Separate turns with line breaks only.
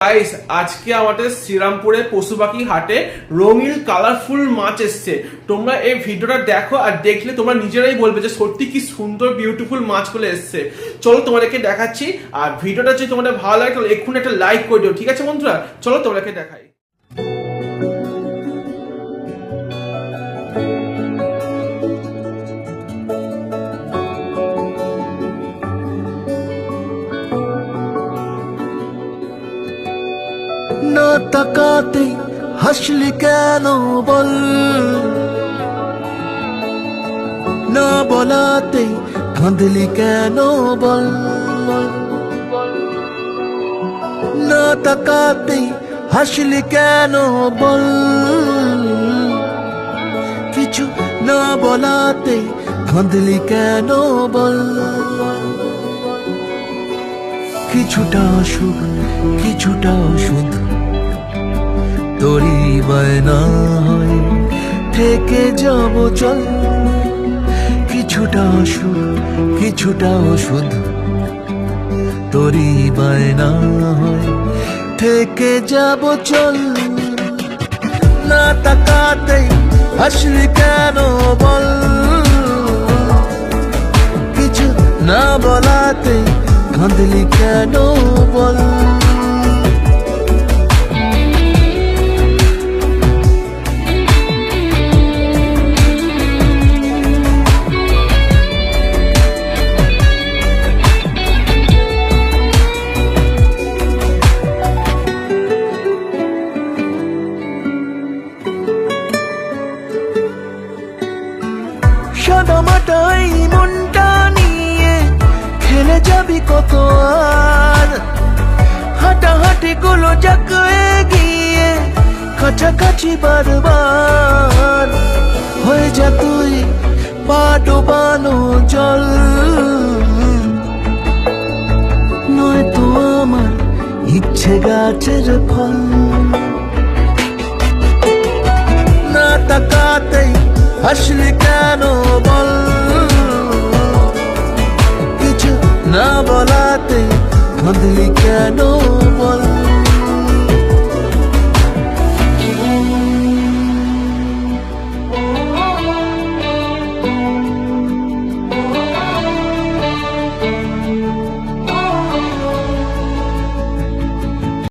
Guys, আজকে আমাদের শ্রীরামপুরে পশু পাখি হাটে রঙিন কালারফুল মাছ এসছে। তোমরা এই ভিডিওটা দেখো, আর দেখলে তোমরা নিজেরাই বলবে যে সত্যি কি সুন্দর বিউটিফুল মাছগুলো এসছে। চলো তোমাদেরকে দেখাচ্ছি, আর ভিডিওটা যদি তোমাদের ভালো লাগে তাহলে এক্ষুনি একটা লাইক করে দিও, ঠিক আছে বন্ধুরা? চলো তোমাদেরকে দেখাই।
না তাকাতে হাসলি কেন বল, না বলাতে কাঁদলি কেন বল, না তাকাতে হাসলি কেন বল, কিছু না বলাতে কাঁদলি কেন বল। কিছুটা সুখ কিছুটা ওষুধ তোরই বায়না হয় থেকে যাব চল, কিছুটা সুখ কিছুটা ওষুধ তোরই বায়না হয় থেকে যাব চল। না তাকাতে হাসলি কেন বল, কিছু না বলাতে কাঁদলি কেন বল। সাদামাটাই মনটা নিয়ে খেলে যাবি কত আর, হাঁটাহাঁটি গুলো জাগে গিয়ে কাছাকাছি বারবার হয়ে যা তুই পা ডোবানো জল, নয়তো আমার ইচ্ছে গাছের ফল। না তাকাতেই হাসলি কেন বল, কিছু না বলাতে কাঁদলি কেন